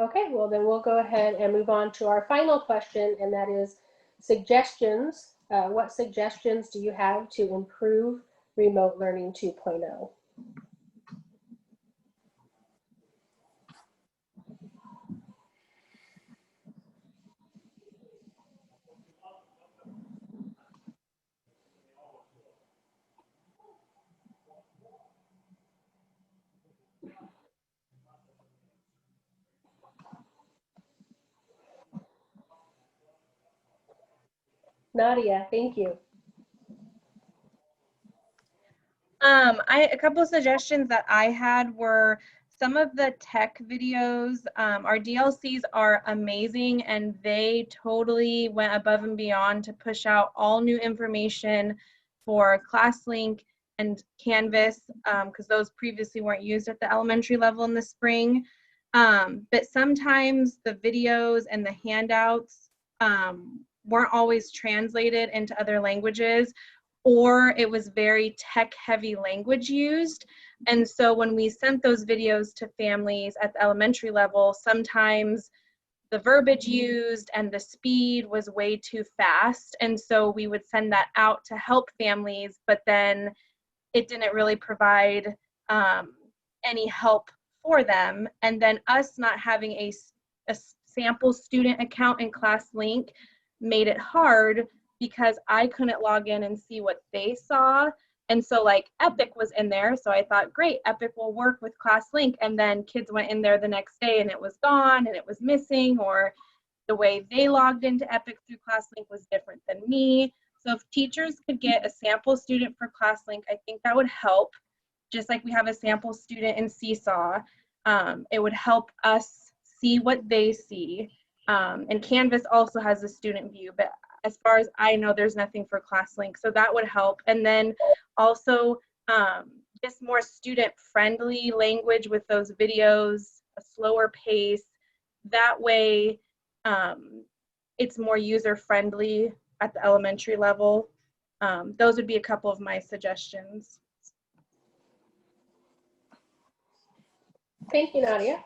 A: Okay, well then we'll go ahead and move on to our final question, and that is suggestions. What suggestions do you have to improve remote learning 2.0? Nadia, thank you.
G: A couple of suggestions that I had were some of the tech videos. Our DLCs are amazing, and they totally went above and beyond to push out all new information for ClassLink and Canvas, because those previously weren't used at the elementary level in the spring. But sometimes the videos and the handouts weren't always translated into other languages, or it was very tech heavy language used. And so when we sent those videos to families at the elementary level, sometimes the verbiage used and the speed was way too fast. And so we would send that out to help families, but then it didn't really provide any help for them. And then us not having a sample student account in ClassLink made it hard because I couldn't log in and see what they saw. And so like Epic was in there. So I thought, great, Epic will work with ClassLink. And then kids went in there the next day and it was gone and it was missing, or the way they logged into Epic through ClassLink was different than me. So if teachers could get a sample student for ClassLink, I think that would help. Just like we have a sample student in Seesaw, it would help us see what they see. And Canvas also has a student view, but as far as I know, there's nothing for ClassLink, so that would help. And then also just more student-friendly language with those videos, a slower pace. That way, it's more user-friendly at the elementary level. Those would be a couple of my suggestions.
A: Thank you, Nadia.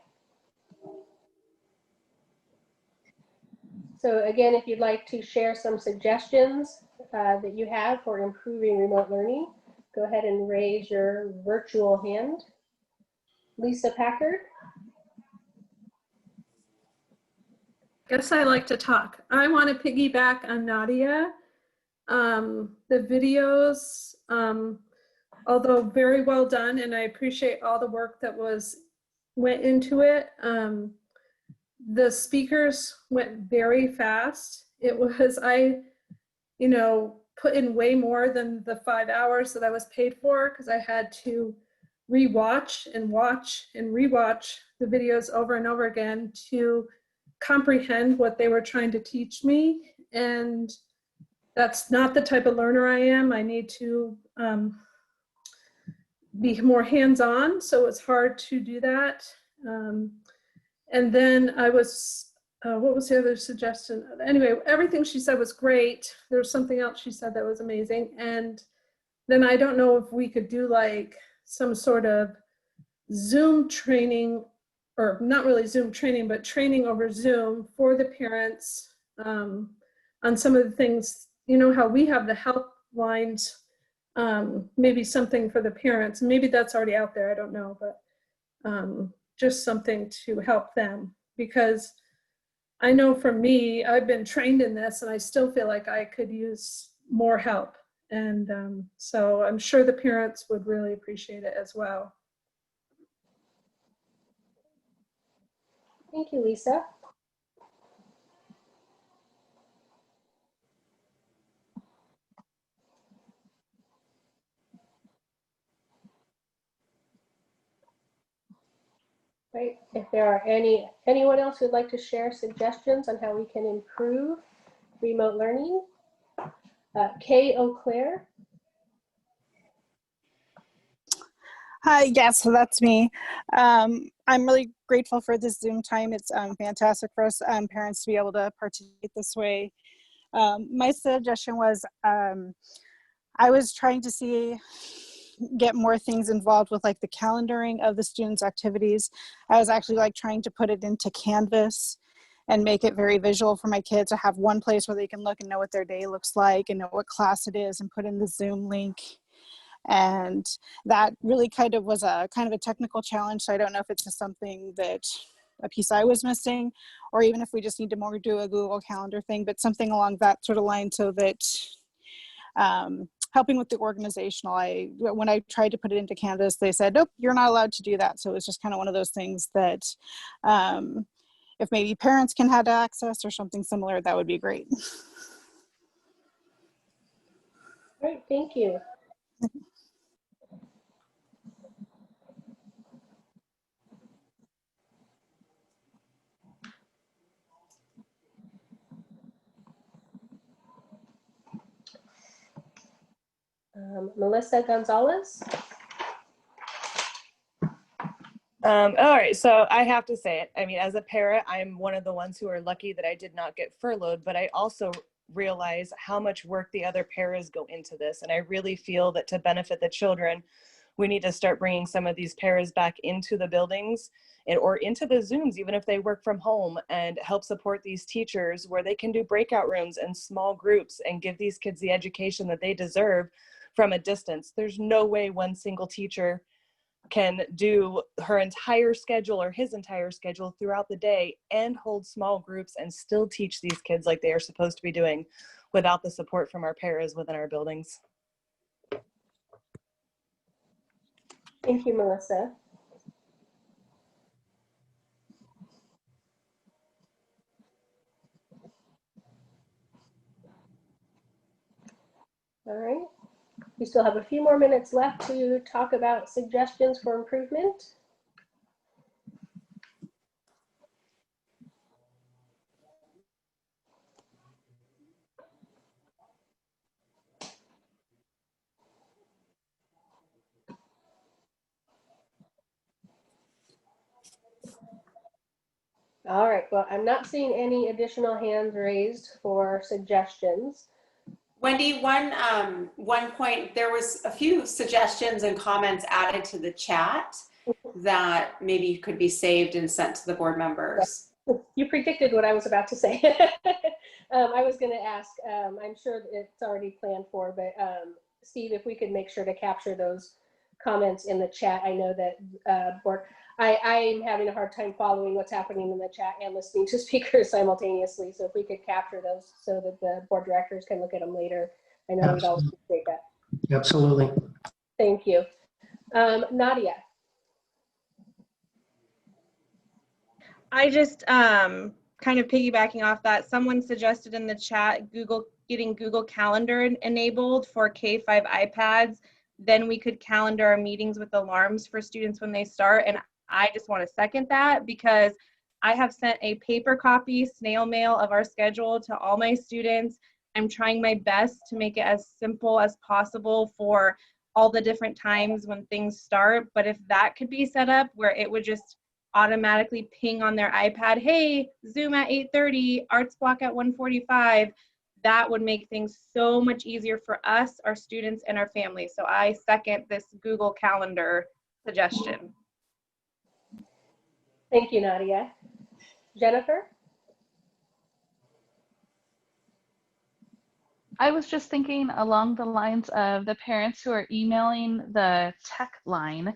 A: So again, if you'd like to share some suggestions that you have for improving remote learning, go ahead and raise your virtual hand. Lisa Packard.
H: Guess I like to talk. I want to piggyback on Nadia. The videos, although very well done, and I appreciate all the work that went into it. The speakers went very fast. It was, put in way more than the 5 hours that I was paid for, because I had to rewatch and watch and rewatch the videos over and over again to comprehend what they were trying to teach me. And that's not the type of learner I am. I need to be more hands-on, so it's hard to do that. And then I was, what was the other suggestion? Anyway, everything she said was great. There was something else she said that was amazing. And then I don't know if we could do like some sort of Zoom training, or not really Zoom training, but training over Zoom for the parents on some of the things, how we have the helplines, maybe something for the parents. Maybe that's already out there, I don't know, but just something to help them, because I know for me, I've been trained in this and I still feel like I could use more help. And so I'm sure the parents would really appreciate it as well.
A: Thank you, Lisa. Right. If there are anyone else who'd like to share suggestions on how we can improve remote learning, Kay O'Clair.
R: Hi, yes, so that's me. I'm really grateful for this Zoom time. It's fantastic for us parents to be able to participate this way. My suggestion was I was trying to get more things involved with like the calendaring of the students' activities. I was actually like trying to put it into Canvas and make it very visual for my kids to have one place where they can look and know what their day looks like and know what class it is and put in the Zoom link. And that really kind of was a technical challenge. So I don't know if it's just something that a piece I was missing, or even if we just need to more do a Google Calendar thing, but something along that sort of line, so that helping with the organizational, when I tried to put it into Canvas, they said, nope, you're not allowed to do that. So it was just kind of one of those things that if maybe parents can have access or something similar, that would be great.
A: Great, thank you. Melissa Gonzalez.
P: All right, so I have to say it. I mean, as a parent, I'm one of the ones who are lucky that I did not get furloughed, but I also realize how much work the other paras go into this. And I really feel that to benefit the children, we need to start bringing some of these paras back into the buildings or into the Zooms, even if they work from home, and help support these teachers where they can do breakout rooms and small groups and give these kids the education that they deserve from a distance. There's no way one single teacher can do her entire schedule or his entire schedule throughout the day and hold small groups and still teach these kids like they are supposed to be doing without the support from our paras within our buildings.
A: Thank you, Melissa. All right. We still have a few more minutes left to talk about suggestions for improvement. All right, well, I'm not seeing any additional hands raised for suggestions.
B: Wendy, one point, there was a few suggestions and comments added to the chat that maybe could be saved and sent to the board members.
A: You predicted what I was about to say. I was going to ask, I'm sure it's already planned for, but Steve, if we could make sure to capture those comments in the chat. I know that I'm having a hard time following what's happening in the chat and listening to speakers simultaneously. So if we could capture those so that the board directors can look at them later, I know we'd always appreciate that.
C: Absolutely.
A: Thank you. Nadia.
G: I just kind of piggybacking off that, someone suggested in the chat getting Google Calendar enabled for K-5 iPads. Then we could calendar our meetings with alarms for students when they start. And I just want to second that, because I have sent a paper copy, snail mail of our schedule to all my students. I'm trying my best to make it as simple as possible for all the different times when things start. But if that could be set up where it would just automatically ping on their iPad, hey, Zoom at 8:30, arts block at 1:45, that would make things so much easier for us, our students, and our families. So I second this Google Calendar suggestion.
A: Thank you, Nadia. Jennifer?
J: I was just thinking along the lines of the parents who are emailing the tech line.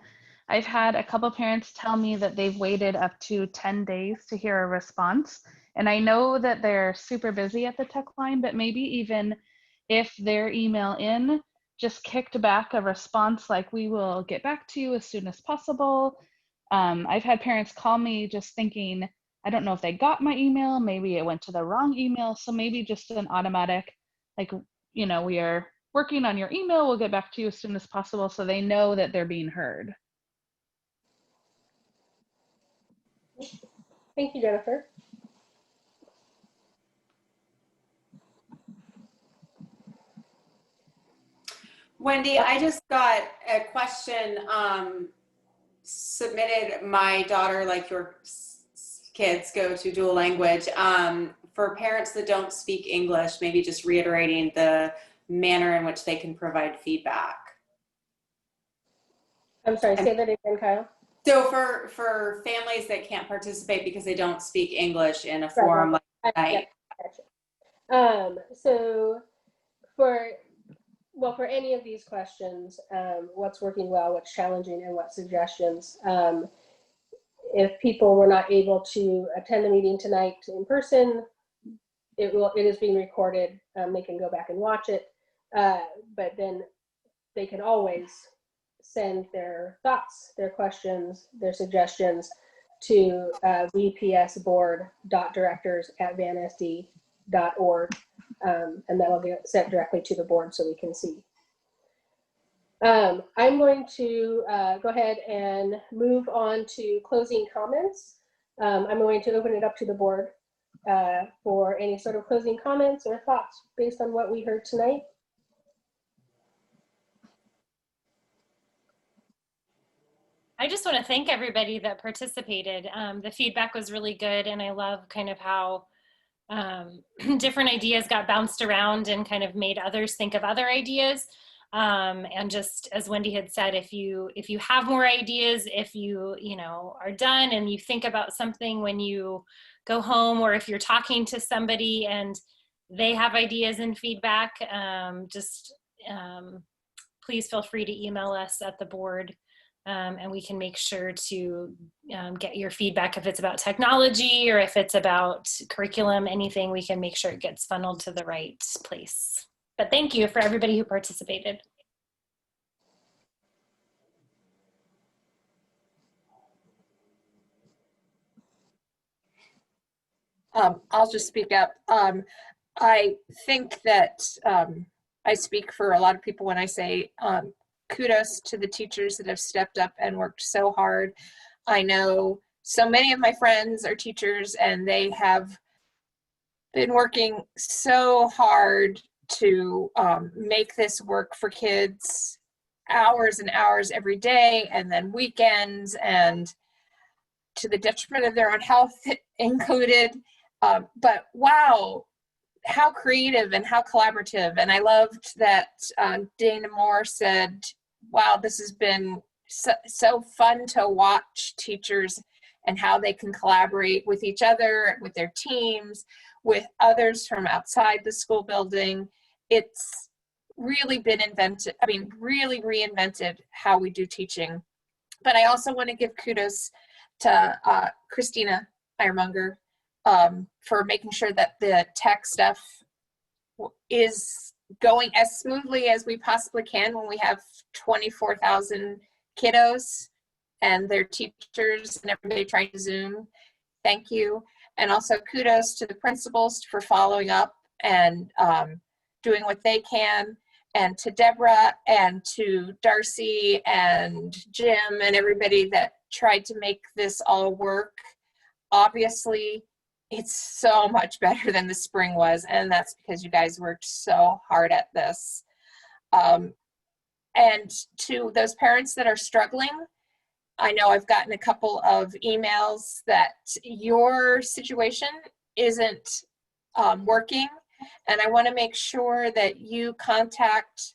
J: I've had a couple parents tell me that they've waited up to 10 days to hear a response. And I know that they're super busy at the tech line, but maybe even if their email in just kicked back a response like, we will get back to you as soon as possible. I've had parents call me just thinking, I don't know if they got my email, maybe it went to the wrong email. So maybe just an automatic, like, you know, we are working on your email, we'll get back to you as soon as possible, so they know that they're being heard.
A: Thank you, Jennifer.
B: Wendy, I just got a question submitted. My daughter, like your kids, go to dual language. For parents that don't speak English, maybe just reiterating the manner in which they can provide feedback.
A: I'm sorry, say that again, Kyle.
B: So for families that can't participate because they don't speak English in a forum like tonight.
A: So for any of these questions, what's working well, what's challenging, and what suggestions, if people were not able to attend the meeting tonight in person, it is being recorded. They can go back and watch it, but then they can always send their thoughts, their questions, their suggestions to vpsboard.directors@vansd.org, and that'll get sent directly to the board so we can see. I'm going to go ahead and move on to closing comments. I'm going to open it up to the board for any sort of closing comments or thoughts based on what we heard tonight.
S: I just want to thank everybody that participated. The feedback was really good, and I love kind of how different ideas got bounced around and kind of made others think of other ideas. And just as Wendy had said, if you have more ideas, if you are done and you think about something when you go home, or if you're talking to somebody and they have ideas and feedback, please feel free to email us at the board, and we can make sure to get your feedback. If it's about technology or if it's about curriculum, anything, we can make sure it gets funneled to the right place. But thank you for everybody who participated.
O: I'll just speak up. I think that I speak for a lot of people when I say kudos to the teachers that have stepped up and worked so hard. I know so many of my friends are teachers, and they have been working so hard to make this work for kids, hours and hours every day, and then weekends, and to the detriment of their own health included. But wow, how creative and how collaborative. And I loved that Dana Moore said, wow, this has been so fun to watch teachers and how they can collaborate with each other, with their teams, with others from outside the school building. It's really been invented, really reinvented how we do teaching. But I also want to give kudos to Christina Eiermunger for making sure that the tech stuff is going as smoothly as we possibly can when we have 24,000 kiddos and their teachers and everybody trying to Zoom. Thank you. And also kudos to the principals for following up and doing what they can, and to Deborah and to Darcy and Jim and everybody that tried to make this all work. Obviously, it's so much better than the spring was, and that's because you guys worked so hard at this. And to those parents that are struggling, I know I've gotten a couple of emails that your situation isn't working, and I want to make sure that you contact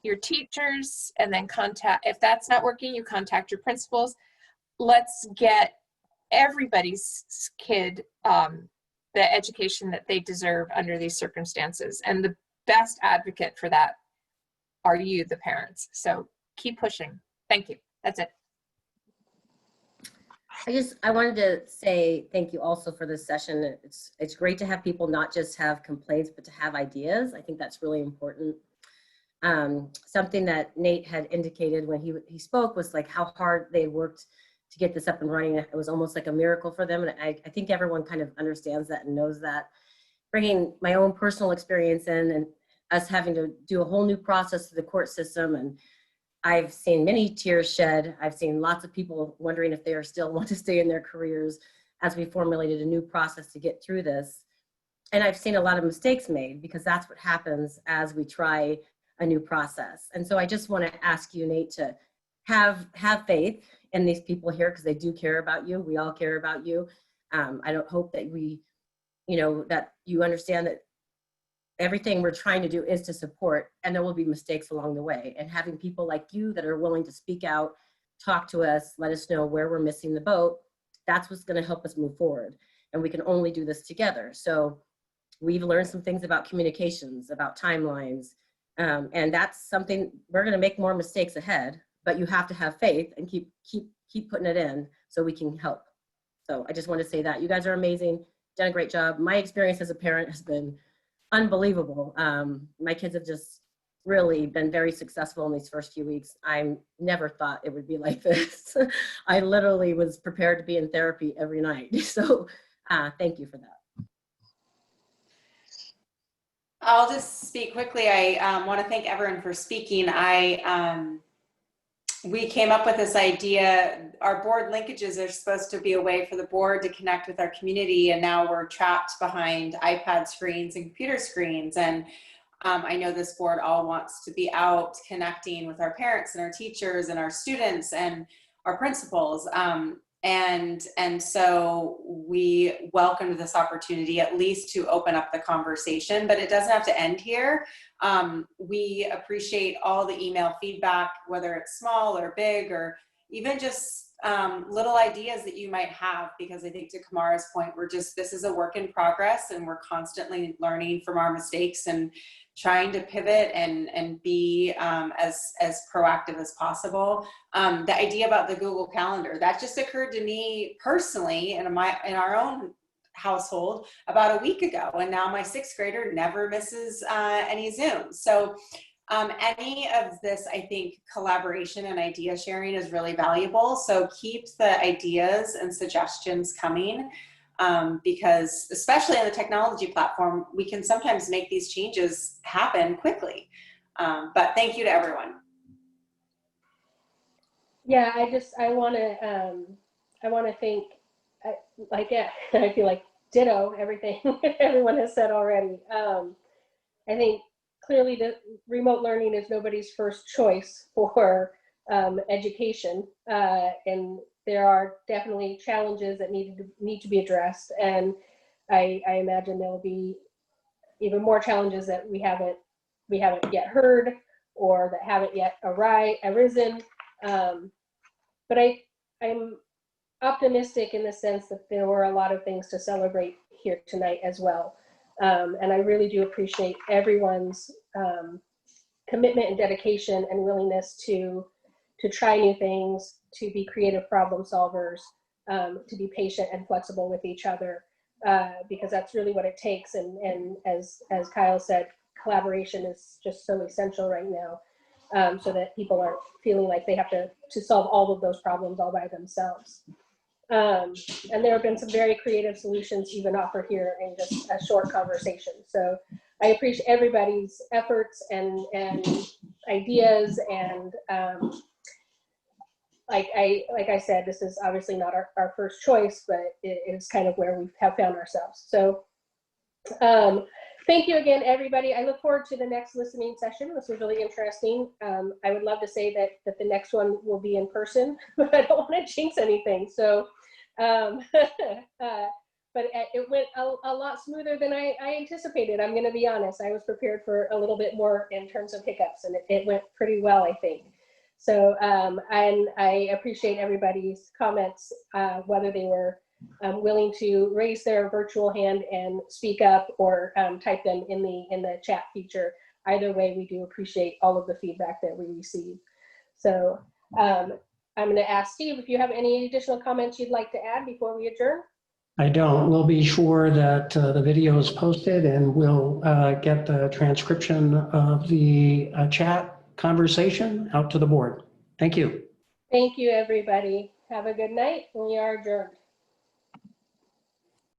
O: your teachers, and then if that's not working, you contact your principals. Let's get everybody's kid the education that they deserve under these circumstances. And the best advocate for that are you, the parents. So keep pushing. Thank you. That's it.
E: I wanted to say thank you also for this session. It's great to have people not just have complaints, but to have ideas. I think that's really important. Something that Nate had indicated when he spoke was like how hard they worked to get this up and running. It was almost like a miracle for them. And I think everyone kind of understands that and knows that. Bringing my own personal experience in, and us having to do a whole new process through the court system, and I've seen many tears shed. I've seen lots of people wondering if they still want to stay in their careers as we formulated a new process to get through this. And I've seen a lot of mistakes made, because that's what happens as we try a new process. And so I just want to ask you, Nate, to have faith in these people here, because they do care about you. We all care about you. I don't hope that that you understand that everything we're trying to do is to support, and there will be mistakes along the way. And having people like you that are willing to speak out, talk to us, let us know where we're missing the boat, that's what's going to help us move forward. And we can only do this together. So we've learned some things about communications, about timelines, and that's something we're going to make more mistakes ahead. But you have to have faith and keep putting it in so we can help. So I just want to say that you guys are amazing, done a great job. My experience as a parent has been unbelievable. My kids have just really been very successful in these first few weeks. I never thought it would be like this. I literally was prepared to be in therapy every night. So thank you for that.
B: I'll just speak quickly. I want to thank everyone for speaking. We came up with this idea. Our board linkages are supposed to be a way for the board to connect with our community, and now we're trapped behind iPad screens and computer screens. And I know this board all wants to be out connecting with our parents and our teachers and our students and our principals. And so we welcomed this opportunity at least to open up the conversation, but it doesn't have to end here. We appreciate all the email feedback, whether it's small or big, or even just little ideas that you might have, because I think to Kamara's point, this is a work in progress, and we're constantly learning from our mistakes and trying to pivot and be as proactive as possible. The idea about the Google Calendar, that just occurred to me personally in our own household about a week ago, and now my 6th grader never misses any Zoom. So any of this, I think, collaboration and idea sharing is really valuable. So keep the ideas and suggestions coming, because especially on the technology platform, we can sometimes make these changes happen quickly. But thank you to everyone.
A: Yeah, I want to thank, I feel like ditto everything everyone has said already. I think clearly the remote learning is nobody's first choice for education, and there are definitely challenges that need to be addressed, and I imagine there will be even more challenges that we haven't yet heard or that haven't yet arisen. But I'm optimistic in the sense that there were a lot of things to celebrate here tonight as well. And I really do appreciate everyone's commitment and dedication and willingness to try new things, to be creative problem solvers, to be patient and flexible with each other, because that's really what it takes. And as Kyle said, collaboration is just so essential right now, so that people aren't feeling like they have to solve all of those problems all by themselves. And there have been some very creative solutions even offered here in just a short conversation. So I appreciate everybody's efforts and ideas, and like I said, this is obviously not our first choice, but it is kind of where we have found ourselves. So thank you again, everybody. I look forward to the next listening session. This was really interesting. I would love to say that the next one will be in person, but I don't want to jinx anything. So, but it went a lot smoother than I anticipated. I'm going to be honest. I was prepared for a little bit more in terms of hiccups, and it went pretty well, I think. So, and I appreciate everybody's comments, whether they were willing to raise their virtual hand and speak up, or type them in the chat feature. Either way, we do appreciate all of the feedback that we receive. So I'm going to ask Steve if you have any additional comments you'd like to add before we adjourn.
C: I don't. We'll be sure that the video is posted, and we'll get the transcription of the chat conversation out to the board. Thank you.
A: Thank you, everybody. Have a good night. We are adjourned.